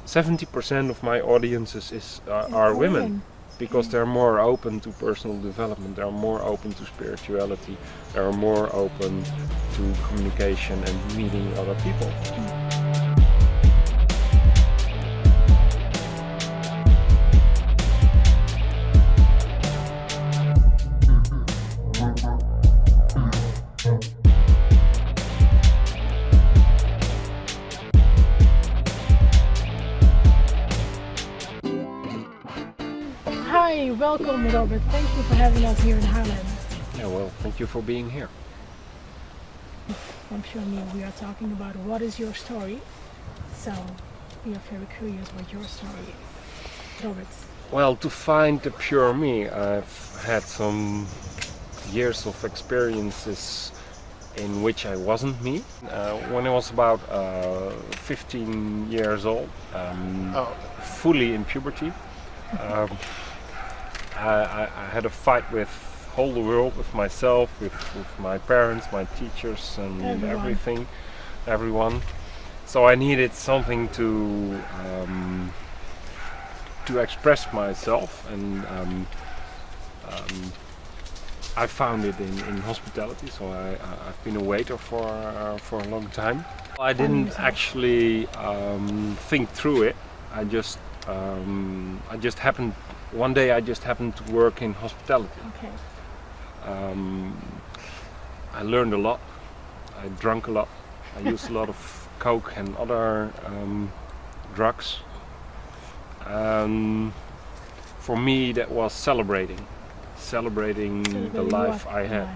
70% of my audiences are women, because they're more open to personal development, they're more open to spirituality, they're more open to communication and meeting other people. Hi, welcome Robert. Thank you for having us here in Haarlem. Yeah, well, thank you for being here. I'm sure we are talking about what is your story. So we are very curious what your story is. Robert. Well, to find the pure me, I've had some years of experiences in which I wasn't me. When I was about 15 years old, fully in puberty, I had a fight with whole the world, with myself, with my parents, my teachers, and everyone. So I needed something to express myself, and I found it in hospitality. So I've been a waiter for a long time. I didn't actually think through it. I just happened. One day I just happened to work in hospitality. Okay. I learned a lot. I drank a lot. I used a lot of coke and other drugs. For me, that was celebrating the life I had.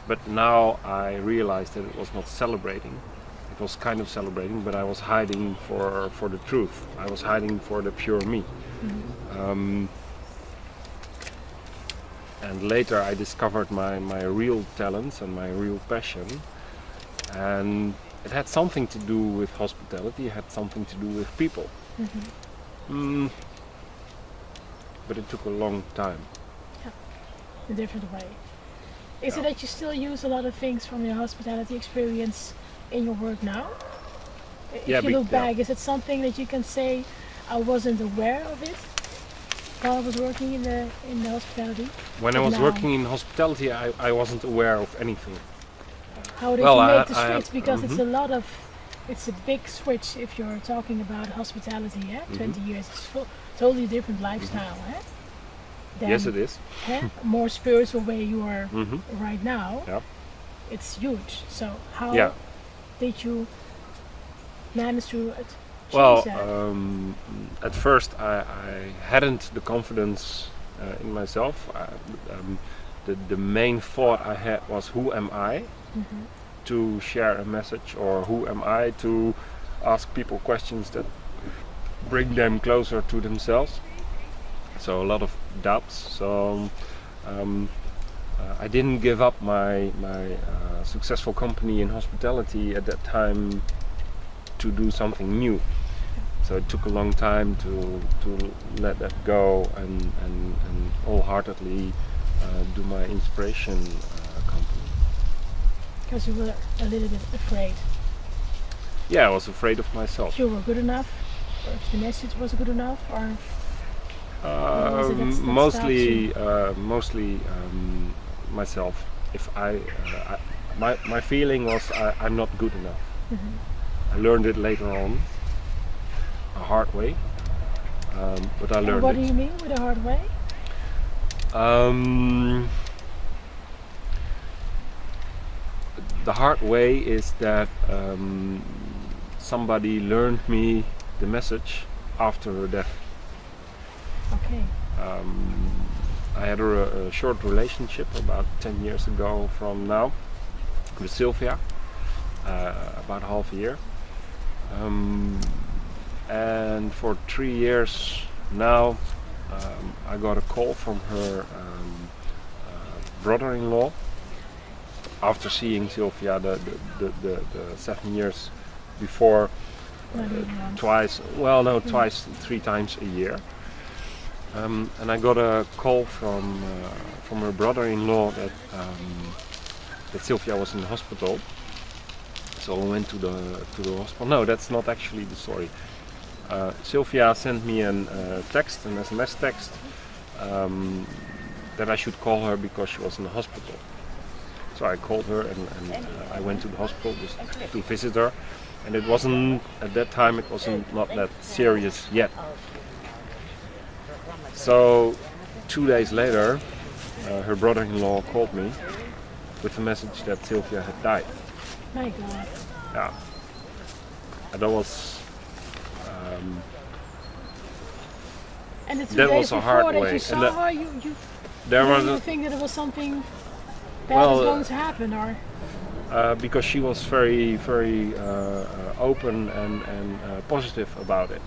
But now I realized that it was not celebrating. It was kind of celebrating, but I was hiding for the truth. I was hiding for the pure me. Mm-hmm. And later I discovered my real talents and my real passion, and it had something to do with hospitality, it had something to do with people. Mm-hmm. But it took a long time. Yeah, a different way. Is it that you still use a lot of things from your hospitality experience in your work now? If you look back, is it something that you can say, I wasn't aware of it while I was working in the hospitality? When I was working in hospitality, I wasn't aware of anything. How did you make the switch? Because it's a big switch if you're talking about hospitality. 20 years, it's totally different lifestyle. Yes, it is. More spiritual way you are right now. Yeah. It's huge. So how did you manage to change that? At first I hadn't the confidence in myself. The main thought I had was, who am I to share a message, or who am I to ask people questions that bring them closer to themselves? So a lot of doubts. So I didn't give up my successful company in hospitality at that time to do something new. So it took a long time to let that go and wholeheartedly do my inspiration company. Because you were a little bit afraid. Yeah, I was afraid of myself. If you were good enough, or if the message was good enough, or mostly myself. If my feeling was I'm not good enough. I learned it later on, a hard way, but I learned it. What do you mean with a hard way? The hard way is that somebody learned me the message after her death. Okay. I had a short relationship about 10 years ago from now with Sylvia, about half a year. And for 3 years now, I got a call from her brother-in-law after seeing Sylvia the 7 years before, twice, 3 times a year. And I got a call from her brother-in-law that Sylvia was in the hospital. So I went to the hospital. No, that's not actually the story. Sylvia sent me an SMS text, that I should call her because she was in the hospital. So I called her and I went to the hospital just to visit her. And it wasn't, at that time, it wasn't not that serious yet. So 2 days later, her brother-in-law called me with the message that Sylvia had died. My God. Yeah. And that was... and the 2 that days was a before hard that way. you saw her, you didn't think that it was something bad was going to happen, or? Because she was very, very open and positive about it.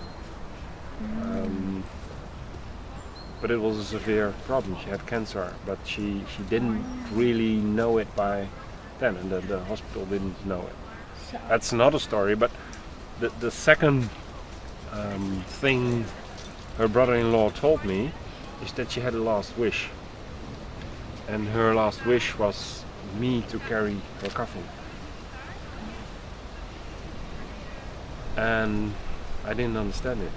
But it was a severe problem. She had cancer, but she didn't really know it by then, and the hospital didn't know it. So. That's another story, but the second thing her brother-in-law told me is that she had a last wish. And her last wish was me to carry her coffin. And I didn't understand it.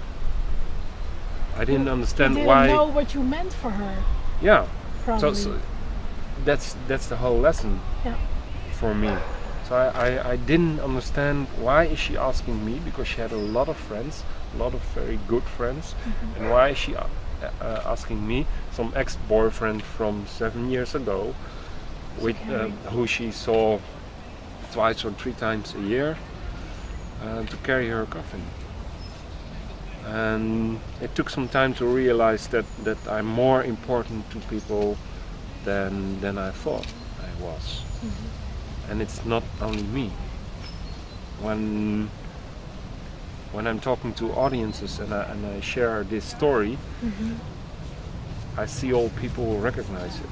I didn't understand you why. didn't know what you meant for her. Yeah. Probably. So that's the whole lesson for me. So I didn't understand why is she asking me, because she had a lot of friends, a lot of very good friends, and why is she asking me, some ex-boyfriend from 7 years ago, with who she saw 2 or 3 times a year, to carry her coffin. And it took some time to realize that I'm more important to people than I thought I was. And it's not only me. When I'm talking to audiences and I share this story, I see all people recognize it.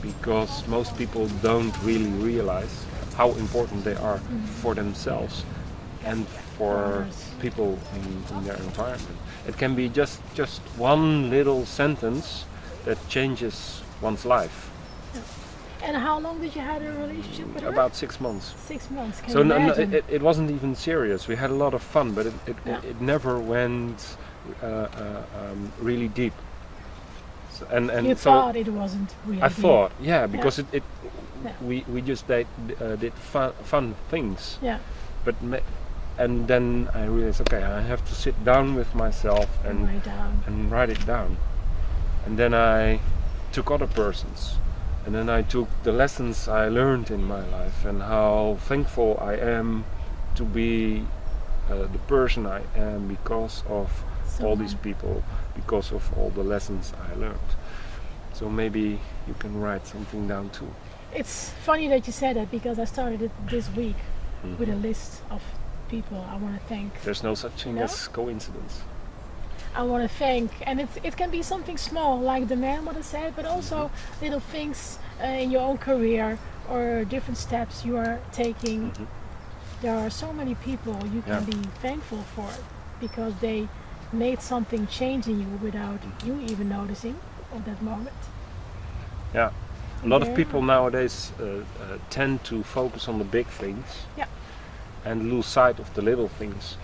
Because most people don't really realize how important they are for themselves and for people in their environment. It can be just one little sentence that changes one's life. And how long did you have a relationship with her? About 6 months. 6 months. Can So you no, imagine? it wasn't even serious. We had a lot of fun, but it never went really deep. So, and you so thought it wasn't really. I thought, because we just did fun things. Yeah. But and then I realized, okay, I have to sit down with myself and write it down. And then I took other persons. And then I took the lessons I learned in my life and how thankful I am to be the person I am because of all these people, because of all the lessons I learned. So maybe you can write something down too. It's funny that you said that, because I started it this week with a list of people I want to thank. There's no such thing as coincidence. I want to thank, and it can be something small like the man what I said, but also little things in your own career or different steps you are taking. There are so many people you can be thankful for because they made something change in you without you even noticing at that moment. Yeah, a lot of people nowadays tend to focus on the big things and lose sight of the little things.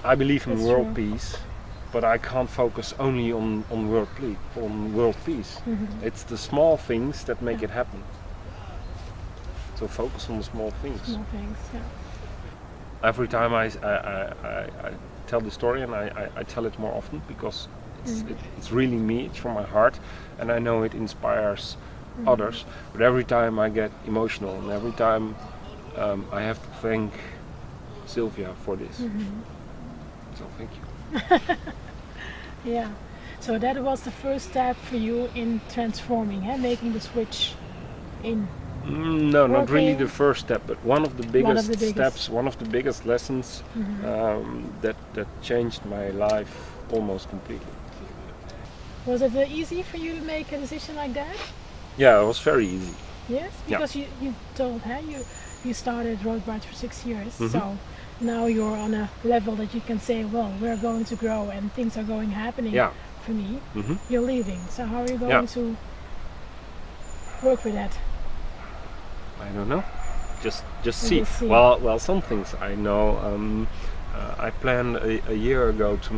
I believe in world peace. But I can't focus only on world peace. It's the small things that make it happen. So focus on the small things. Small things, Every time I tell the story, and I tell it more often because it's really me, it's from my heart, and I know it inspires others. But every time I get emotional, and every time I have to thank Sylvia for this. So thank you. So that was the first step for you in transforming, making the switch in no, not really the first step, but one of the biggest steps, one of the biggest lessons that changed my life almost completely. Was it easy for you to make a decision like that? Yeah, it was very easy. Yes, because you told you started Roodbaard for 6 years, so now you're on a level that you can say, well, we're going to grow and things are happening for me. You're leaving, so how are you going to work with that? I don't know. just see. Well, some things I know. I planned a year ago to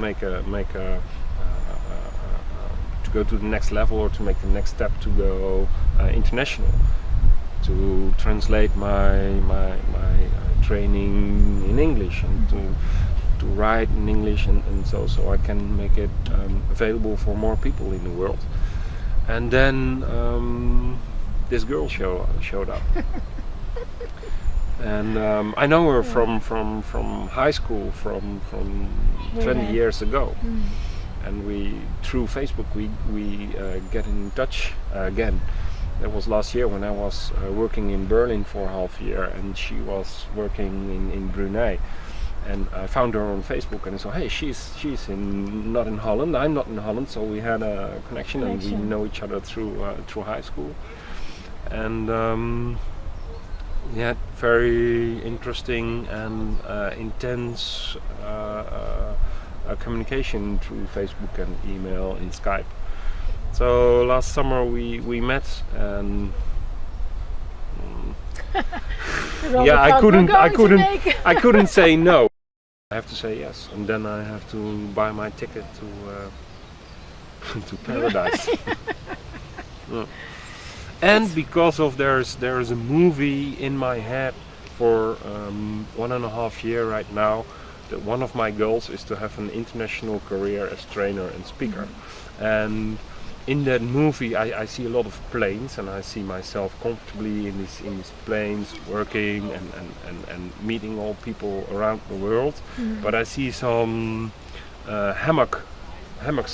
to go to the next level, or to make the next step to go international, to translate my training in English, and to write in English, and so I can make it available for more people in the world. And then this girl showed up. And I know her from high school, from 20 years ago. And through Facebook we get in touch again. That was last year when I was working in Berlin for half a year, and she was working in Brunei. And I found her on Facebook, and I said, hey, she's not in Holland, I'm not in Holland, so we had a connection. And we know each other through high school. And very interesting and intense communication through Facebook and email and Skype. So last summer we met, and I couldn't say no. I have to say yes, and then I have to buy my ticket to paradise. And because of there's a movie in my head for 1.5 years right now, that one of my goals is to have an international career as trainer and speaker. And in that movie I see a lot of planes, and I see myself comfortably in these planes, working and meeting all people around the world. But I see some hammocks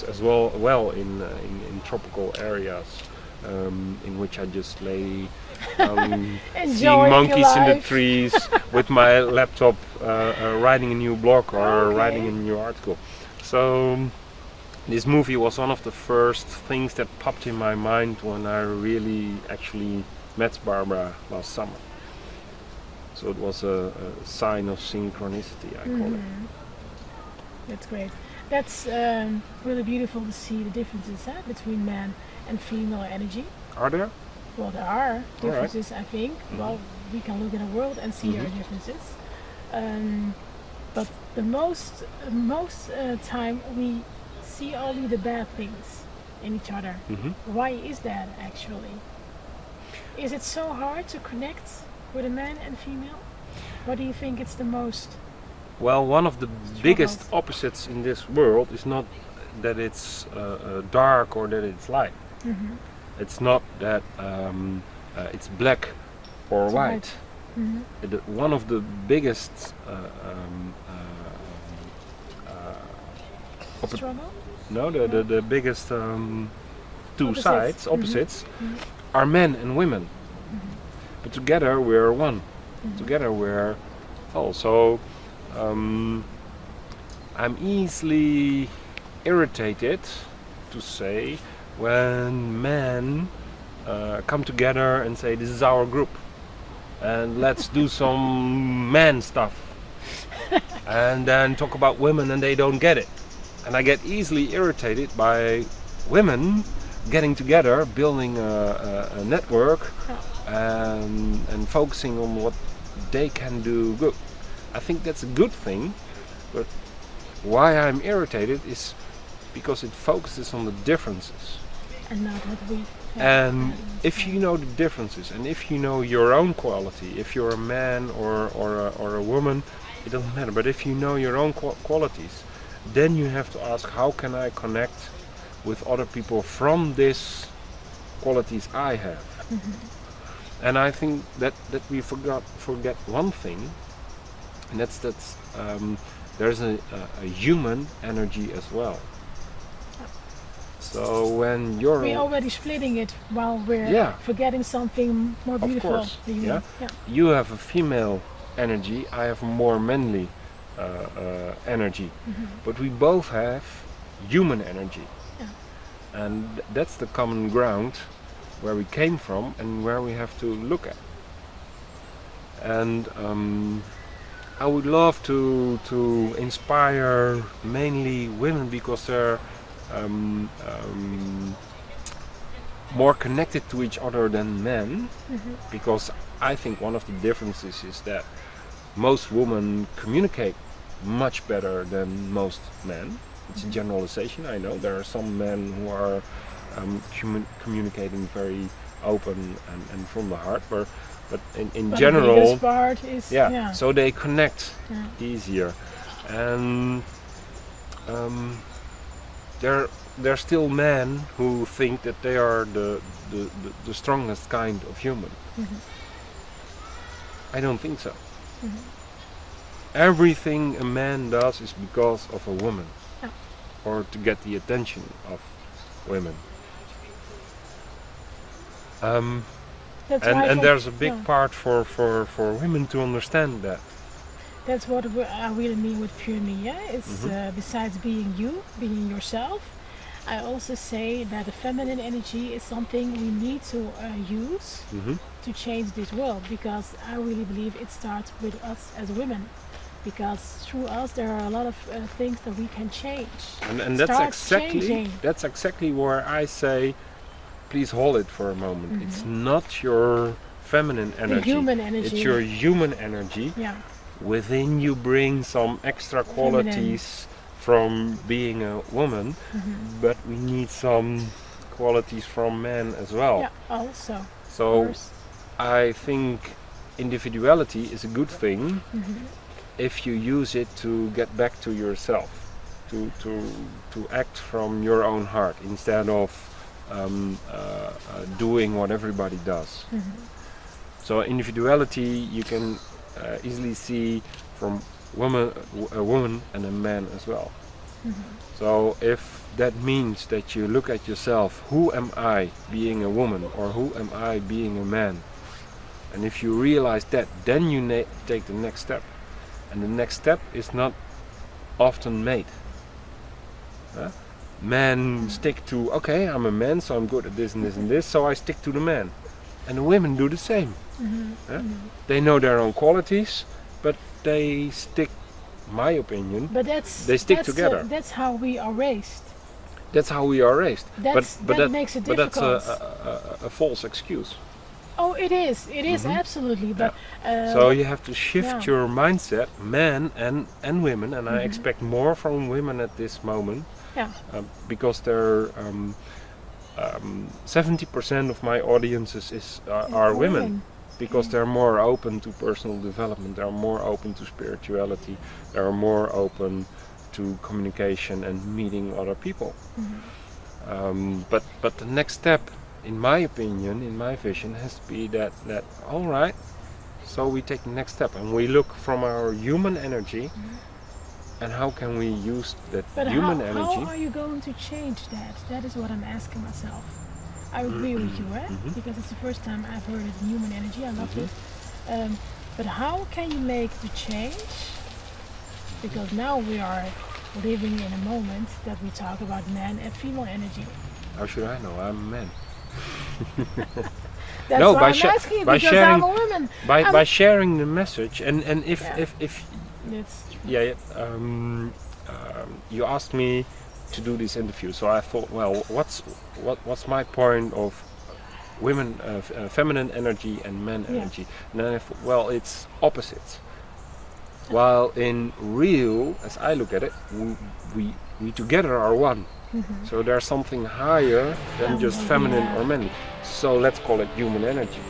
as well in tropical areas, in which I just lay seeing monkeys in the trees with my laptop, writing a new blog or writing a new article. So this movie was one of the first things that popped in my mind when I really actually met Barbara last summer. So it was a sign of synchronicity, I call it. That's great. That's really beautiful to see the differences between man and female energy. Are there? Well, there are differences, I think. Well, we can look in the world and see there are differences. But the most time we see only the bad things in each other. Why is that actually? Is it so hard to connect with a man and female? What do you think it's the most? Well, one of the biggest opposites in this world is not that it's dark or that it's light. It's not that it's black or white. One of the biggest struggle? No, the biggest two sides, opposites, are men and women. But together we're one. Together we're all. So I'm easily irritated, to say, when men come together and say, this is our group and let's do some man stuff, and then talk about women and they don't get it. And I get easily irritated by women getting together, building a network, and focusing on what they can do good. I think that's a good thing, but why I'm irritated is because it focuses on the differences. And not what we and if you know the differences, and if you know your own quality, if you're a man or a woman, it doesn't matter. But if you know your own qualities, then you have to ask, how can I connect with other people from these qualities I have? And I think that we forget one thing, and that's there's a human energy as well. So when we're already splitting it while we're forgetting something more beautiful. Of course, You have a female energy, I have a more manly energy, but we both have human energy, and that's the common ground where we came from and where we have to look at. And I would love to inspire mainly women, because they're more connected to each other than men, because I think one of the differences is that most women communicate much better than most men. It's a generalization, I know. There are some men who are communicating very open and from the heart, but in general, the biggest part is so they connect easier, and there are still men who think that they are the strongest kind of human. I don't think so. Everything a man does is because of a woman, or to get the attention of women. And there's a big part for women to understand that. That's what I really mean with pure me. It's besides being you, being yourself, I also say that the feminine energy is something we need to use to change this world, because I really believe it starts with us as women, because through us there are a lot of things that we can change. And that's exactly where I say, please hold it for a moment. It's not your feminine energy. The human energy. It's your human energy. Yeah. Within you bring some extra qualities from being a woman, but we need some qualities from men as well. Yeah, also. So I think individuality is a good thing if you use it to get back to yourself, to act from your own heart instead of doing what everybody does. So individuality you can easily see from a woman and a man as well. So if that means that you look at yourself, who am I being a woman, or who am I being a man? And if you realize that, then you take the next step. And the next step is not often made. Men stick to, okay, I'm a man, so I'm good at this and this and this, so I stick to the man. And the women do the same. They know their own qualities, but they stick, my opinion, they stick together. That's how we are raised. That's how we are raised. That makes it difficult. But that's a false excuse. Oh, it is. It is absolutely. But so you have to shift your mindset, men and women, and I expect more from women at this moment. Because they're 70% of my audiences are women, because they're more open to personal development, they're more open to spirituality, they're more open to communication and meeting other people. But the next step, in my opinion, in my vision, has to be that all right, so we take the next step and we look from our human energy. And how can we use that human energy? How are you going to change that? That is what I'm asking myself. I agree with you, because it's the first time I've heard of human energy. I love it. But how can you make the change? Because now we are living in a moment that we talk about man and female energy. How should I know? I'm a man. That's why I'm asking, because I'm a woman. By sharing the message, and if you asked me to do this interview, so I thought, well, what's my point of women, feminine energy and men energy? And then I thought, well, it's opposites. While in real, as I look at it, we together are one. So there's something higher than just feminine or men. So let's call it human energy.